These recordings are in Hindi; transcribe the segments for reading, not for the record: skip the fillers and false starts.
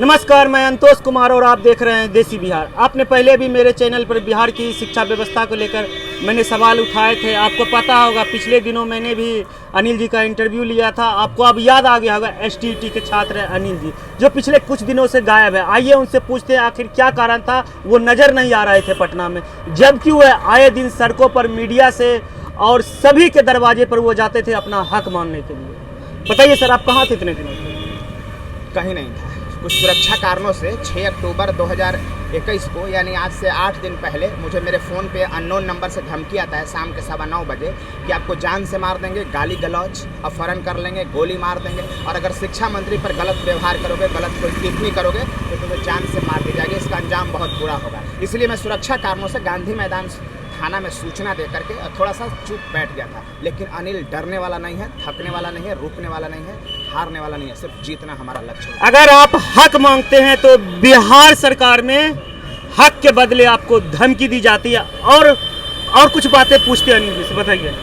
नमस्कार, मैं अंतोष कुमार और आप देख रहे हैं देसी बिहार। आपने पहले भी मेरे चैनल पर बिहार की शिक्षा व्यवस्था को लेकर मैंने सवाल उठाए थे। आपको पता होगा पिछले दिनों मैंने भी अनिल जी का इंटरव्यू लिया था। आपको अब याद आ गया होगा, एसटीईटी के छात्र हैं अनिल जी, जो पिछले कुछ दिनों से गायब है। आइए उनसे पूछते हैं आखिर क्या कारण था, वो नज़र नहीं आ रहे थे पटना में, जबकि वह आए दिन सड़कों पर मीडिया से और सभी के दरवाजे पर वो जाते थे अपना हक मांगने के लिए। बताइए सर, आप कहाँ थे इतने दिनों से? कहीं नहीं था। कुछ सुरक्षा कारणों से 6 अक्टूबर 2021 को, यानी आज से 8 दिन पहले, मुझे मेरे फ़ोन पे अननोन नंबर से धमकी आता है शाम के 9:15 बजे कि आपको जान से मार देंगे, गाली गलौज अपहरण कर लेंगे, गोली मार देंगे, और अगर शिक्षा मंत्री पर गलत व्यवहार करोगे, गलत कोई टिप्पणी करोगे तो तुम्हें जान से मार दी जाएगी। इसका अंजाम बहुत बुरा होगा। इसलिए मैं सुरक्षा कारणों से गांधी मैदान थाना में सूचना दे करके थोड़ा सा चुप बैठ गया था। लेकिन अनिल डरने वाला नहीं है, थकने वाला नहीं है, रुकने वाला नहीं है, हारने वाला नहीं है। सिर्फ जीतना हमारा लक्ष्य है। अगर आप हक मांगते हैं तो बिहार सरकार में हक के बदले आपको धमकी दी जाती है और कुछ बातें पूछते हैं अनिल जी से। बताइए।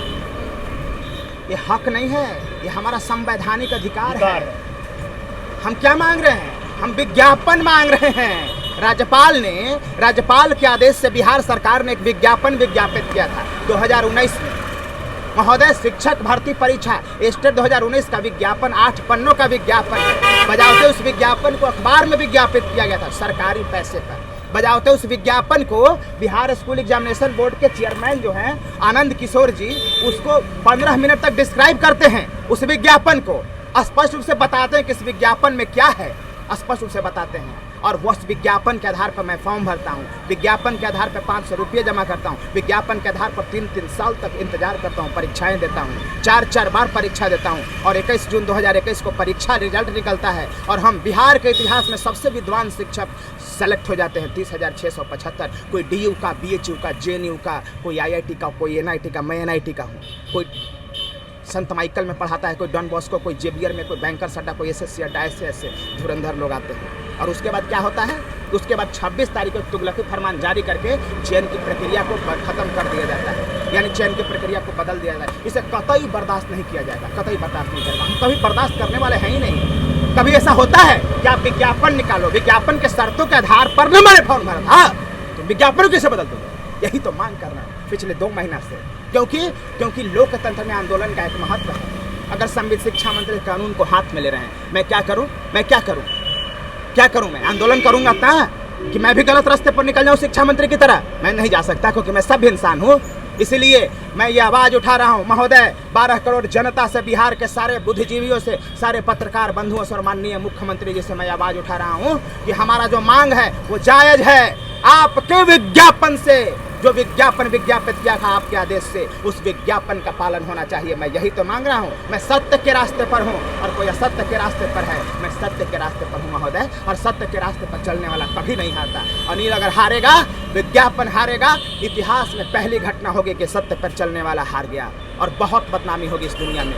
ये हक नहीं है, ये हमारा संवैधानिक अधिकार है। हम क्या मांग रहे हैं? हम विज्ञापन मांग रहे हैं। राज्यपाल के आदेश से बिहार सरकार ने एक विज्ञापन विज्ञापित किया था 2019 में। महोदय, शिक्षक भर्ती परीक्षा स्टेट 2019 का विज्ञापन 8 पन्नों का विज्ञापन है। बजावते उस विज्ञापन को अखबार में विज्ञापित किया गया था सरकारी पैसे पर। बजावते उस विज्ञापन को बिहार स्कूल एग्जामिनेशन बोर्ड के चेयरमैन जो हैं आनंद किशोर जी, उसको 15 मिनट तक डिस्क्राइब करते हैं। उस विज्ञापन को स्पष्ट रूप से बताते हैं कि इस विज्ञापन में क्या है, स्पष्ट रूप से बताते हैं। और उस विज्ञापन के आधार पर मैं फॉर्म भरता हूँ, विज्ञापन के आधार पर 500 रुपये जमा करता हूँ, विज्ञापन के आधार पर 3-3 साल तक इंतजार करता हूँ, परीक्षाएं देता हूँ, 4-4 बार परीक्षा देता हूँ, और 21 जून 2021 को परीक्षा रिजल्ट निकलता है और हम बिहार के इतिहास में सबसे विद्वान शिक्षक सेलेक्ट हो जाते हैं। 30,675। कोई DU का, BHU का, JNU का, कोई IIT का, कोई NIT का, मैं NIT का हूँ, कोई संत माइकल में पढ़ाता है, कोई डॉन बॉस्को, कोई जेवियर में, कोई बैंकर सड्डा, कोई SSC अड्डा, ऐसे धुरंधर लोग आते हैं। और उसके बाद क्या होता है? उसके बाद 26 तारीख को तुगलकी फरमान जारी करके चयन की प्रक्रिया को ख़त्म कर दिया जाता है, यानी चयन की प्रक्रिया को बदल दिया जाता है। इसे कतई बर्दाश्त नहीं किया जाएगा, कतई बर्दाश्त नहीं करेगा। हम कभी बर्दाश्त करने वाले हैं ही नहीं। कभी ऐसा होता है कि आप विज्ञापन निकालो, विज्ञापन के शर्तों के आधार पर न मैंने फॉर्म भरा था, तो विज्ञापन कैसे बदल दोगे? यही तो मांग करना है पिछले 2 महीना से। क्योंकि लोकतंत्र में आंदोलन का एक महत्व है। अगर संविधान शिक्षा मंत्री कानून को हाथ में ले रहे हैं, मैं क्या करूं? क्या करूं? मैं आंदोलन करूंगा ना कि मैं भी गलत रास्ते पर निकल जाऊं शिक्षा मंत्री की तरह? मैं नहीं जा सकता, क्योंकि मैं सब इंसान हूं। इसलिए मैं ये आवाज़ उठा रहा हूं महोदय, 12 करोड़ जनता से, बिहार के सारे बुद्धिजीवियों से, सारे पत्रकार बंधुओं से और माननीय मुख्यमंत्री जी से मैं आवाज़ उठा रहा हूं कि हमारा जो मांग है वो जायज़ है। आपके विज्ञापन से जो विज्ञापन विज्ञापित किया था आपके आदेश से, उस विज्ञापन का पालन होना चाहिए। मैं यही तो मांग रहा हूँ। मैं सत्य के रास्ते पर हूँ और कोई असत्य के रास्ते पर है। मैं सत्य के रास्ते पर हूँ महोदय, और सत्य के रास्ते पर चलने वाला कभी नहीं हारता। अनिल अगर हारेगा, विज्ञापन हारेगा, इतिहास में पहली घटना होगी कि सत्य पर चलने वाला हार गया, और बहुत बदनामी होगी इस दुनिया में।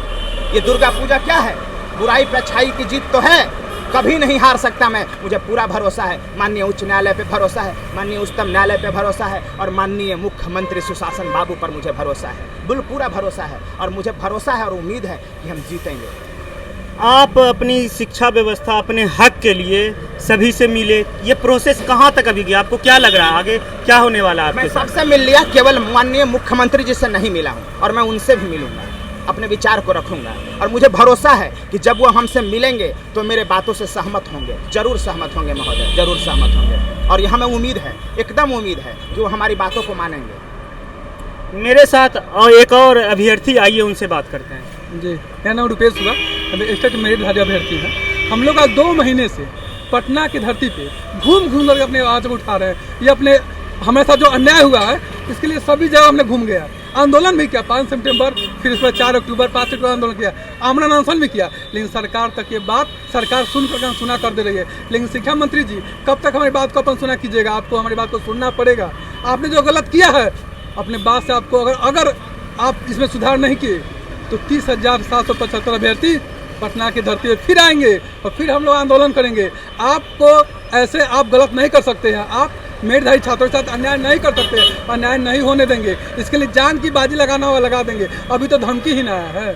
ये दुर्गा पूजा क्या है? बुराई पर अच्छाई की जीत तो है। कभी नहीं हार सकता मैं। मुझे पूरा भरोसा है, माननीय उच्च न्यायालय पे भरोसा है, माननीय उच्चतम न्यायालय पे भरोसा है, और माननीय मुख्यमंत्री सुशासन बाबू पर मुझे भरोसा है, बिल्कुल पूरा भरोसा है। और मुझे भरोसा है और उम्मीद है कि हम जीतेंगे। आप अपनी शिक्षा व्यवस्था, अपने हक के लिए सभी से मिले, ये प्रोसेस कहाँ तक अभी गया? आपको क्या लग रहा है आगे क्या होने वाला है? मैं सबसे मिल लिया, केवल माननीय मुख्यमंत्री जी से नहीं मिला हूँ, और मैं उनसे भी मिलूंगा, अपने विचार को रखूंगा। और मुझे भरोसा है कि जब वो हमसे मिलेंगे तो मेरे बातों से सहमत होंगे, जरूर सहमत होंगे महोदय, जरूर सहमत होंगे। और ये हमें उम्मीद है, एकदम उम्मीद है कि वो हमारी बातों को मानेंगे। मेरे साथ और एक और अभ्यर्थी, आइए उनसे बात करते हैं। जी, मेरा नाम रुपेश हुआ, स्टेट मेरिटधारी अभ्यर्थी है। हम लोग आज 2 महीने से पटना की धरती पे घूम कर अपने आवाज़ उठा रहे हैं। ये अपने हमारे साथ जो अन्याय हुआ है, इसके लिए सभी जगह हमने घूम गया, आंदोलन भी किया। 5 सितंबर, फिर इस पर 4 अक्टूबर, 5 अक्टूबर आंदोलन किया, आमरण अनशन भी किया। लेकिन सरकार तक ये बात सरकार सुना कर दे रही है। लेकिन शिक्षा मंत्री जी, कब तक हमारी बात को अपन सुना कीजिएगा? आपको हमारी बात को सुनना पड़ेगा। आपने जो गलत किया है अपने बात से, आपको अगर आप इसमें सुधार नहीं किए तो 30,775 अभ्यर्थी पटना की धरती पर फिर आएंगे और फिर हम लोग आंदोलन करेंगे। आपको ऐसे आप गलत नहीं कर सकते हैं। आप मेरिटधारी छात्रों के साथ अन्याय नहीं कर सकते, अन्याय नहीं होने देंगे। इसके लिए जान की बाजी लगाना हुआ लगा देंगे। अभी तो धमकी ही ना है।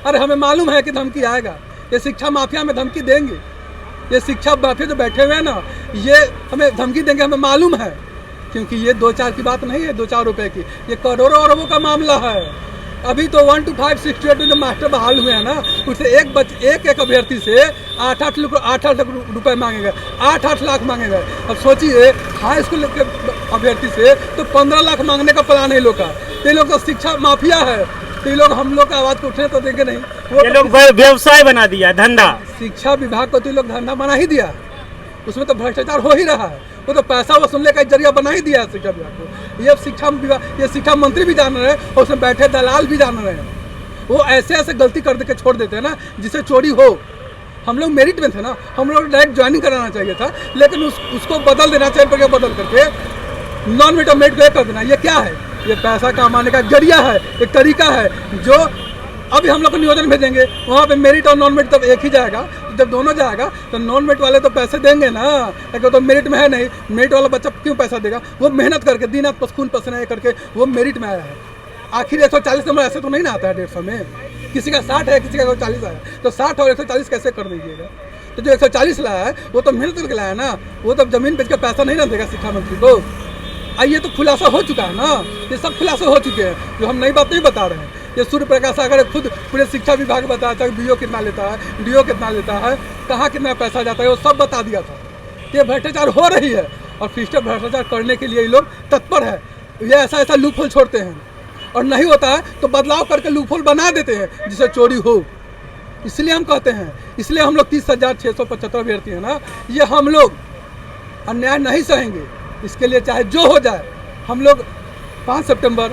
अरे हमें मालूम है कि धमकी आएगा, ये शिक्षा माफिया में धमकी देंगे। ये शिक्षा माफिया जो बैठे हुए हैं ना, ये हमें धमकी देंगे, हमें मालूम है, क्योंकि ये 2-4 की बात नहीं है, 2-4 रुपए की, ये करोड़ों अरबों का मामला है। अभी तो 1 to 5 68 में जो मास्टर बहाल हुए हैं ना, उससे एक अभ्यर्थी से 8-8 लाख रुपए मांगे गए, 8-8 लाख मांगे गए। अब सोचिए हाई स्कूल के अभ्यर्थी से तो 15 लाख मांगने का प्लान है लोग का। ये लोग तो शिक्षा माफिया है, तो ये लोग हम लोग का आवाज़ को उठने तो देंगे नहीं। ये लोग व्यवसाय बना दिया, धंधा। शिक्षा विभाग को तो ये लोग धंधा बना ही दिया, उसमें तो भ्रष्टाचार हो ही रहा है। वो तो पैसा वसूलने का जरिया बना ही दिया है शिक्षा विभाग को। ये शिक्षा विभाग, ये शिक्षा मंत्री भी जान रहे हैं और उसमें बैठे दलाल भी जान रहे हैं। वो ऐसे ऐसे गलती कर के छोड़ देते हैं ना जिससे चोरी हो। हम लोग मेरिट में थे ना, हम लोग डायरेक्ट ज्वाइनिंग कराना चाहिए था, लेकिन उसको बदल देना चाहिए, करके बदल करके नॉन मेरिट और मेरिट को कर देना। ये क्या है? ये पैसा कमाने का जरिया है, एक तरीका है। जो अभी हम लोग को नियोजन भेजेंगे वहाँ पे मेरिट और नॉन मेरिट तब एक ही जाएगा। जब दोनों जाएगा तो नॉन मेरिट वाले तो पैसे देंगे ना, अगर तो मेरिट में है नहीं, मेरिट वाला बच्चा क्यों पैसा देगा? वो मेहनत करके दिन रात खून पसीना करके वो मेरिट में आया है। आखिर 140 नंबर ऐसे तो नहीं ना आता है 150 में, किसी का 60 है, किसी का 140 आया, तो 60 और 140 कैसे कर दीजिएगा? तो जो 140 लाया है वो तो मेहनत करके लाया ना, वो तो जमीन बेच कर पैसा नहीं ना देगा शिक्षा मंत्री को। ये तो खुलासा हो चुका है ना, ये सब खुलासा हो चुके हैं, जो हम नई बात नहीं बता रहे हैं। ये सूर्य प्रकाश सागर खुद पूरे शिक्षा विभाग बताया था, बीओ कितना लेता है, डीओ कितना लेता है, कहाँ कितना पैसा जाता है, वो सब बता दिया था। ये भ्रष्टाचार हो रही है और फिर भ्रष्टाचार करने के लिए ये लोग तत्पर है। ये ऐसा लूप होल छोड़ते हैं और नहीं होता है तो बदलाव करके लूप होल बना देते हैं जिससे चोरी हो। इसलिए हम कहते हैं, इसलिए हम लोग 30,675 अभ्यर्थी हैं ना, ये हम लोग अन्याय नहीं सहेंगे। इसके लिए चाहे जो हो जाए, हम लोग 5 सितंबर,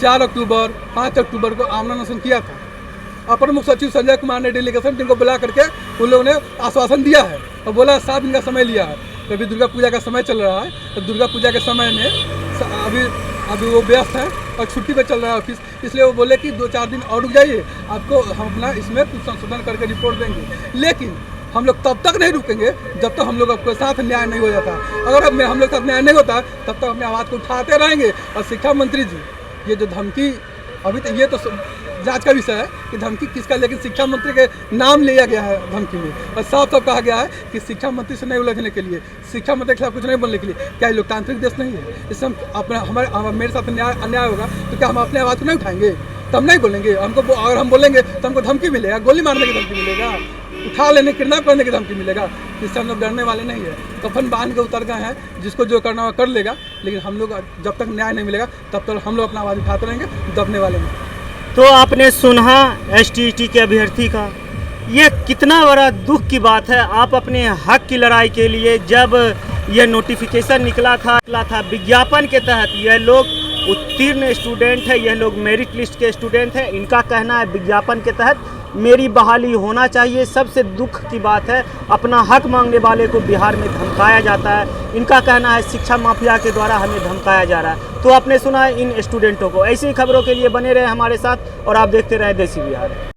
4 अक्टूबर, 5 अक्टूबर को आमना अनशन किया था। अपर मुख्य सचिव संजय कुमार ने डेलीगेशन टीम को बुला करके उन लोगों ने आश्वासन दिया है और बोला 7 दिन का समय लिया है। अभी दुर्गा पूजा का समय चल रहा है, तो दुर्गा पूजा के समय में अभी वो व्यस्त हैं और छुट्टी पे चल रहा है ऑफिस, इसलिए वो बोले कि 2-4 दिन और रुक जाइए, आपको हम अपना इसमें कुछ संशोधन करके रिपोर्ट देंगे। लेकिन हम लोग तब तक नहीं रुकेंगे जब तक हम लोग आपके साथ न्याय नहीं हो जाता। अगर हम लोग साथ न्याय नहीं होता तब तक अपनी आवाज़ को उठाते रहेंगे। और शिक्षा मंत्री जी, ये जो धमकी, अभी तो ये तो जांच का विषय है कि धमकी किसका, लेकिन शिक्षा मंत्री के नाम लिया गया है धमकी में और साफ साफ कहा गया है कि शिक्षा मंत्री से नहीं उलझने के लिए, शिक्षा मंत्री के खिलाफ कुछ नहीं बोलने के लिए। क्या ये लोकतांत्रिक देश नहीं है? इससे हम अपना मेरे साथ अन्याय होगा तो क्या हम अपने आवाज़ को नहीं उठाएंगे? तो हम नहीं बोलेंगे। हमको अगर हम बोलेंगे तो हमको धमकी मिलेगा, गोली मारने की धमकी मिलेगा, उठा लेने, किडनैप करने की धमकी मिलेगा। इससे हम लोग डरने वाले नहीं है। कफन बांध के उतर गए हैं, जिसको जो करना हो कर लेगा, लेकिन हम लोग जब तक न्याय नहीं मिलेगा तब तक हम लोग अपना आवाज़ उठाते रहेंगे, दबने वाले नहीं। तो आपने सुना एसटीईटी के अभ्यर्थी का, ये कितना बड़ा दुख की बात है। आप अपने हक की लड़ाई के लिए, जब यह नोटिफिकेशन निकला था विज्ञापन के तहत, यह लोग उत्तीर्ण स्टूडेंट है, यह लोग मेरिट लिस्ट के स्टूडेंट हैं, इनका कहना है विज्ञापन के तहत मेरी बहाली होना चाहिए। सबसे दुख की बात है, अपना हक मांगने वाले को बिहार में धमकाया जाता है। इनका कहना है शिक्षा माफिया के द्वारा हमें धमकाया जा रहा है। तो आपने सुना है इन स्टूडेंटों को। ऐसी खबरों के लिए बने रहे हमारे साथ और आप देखते रहे देसी बिहार।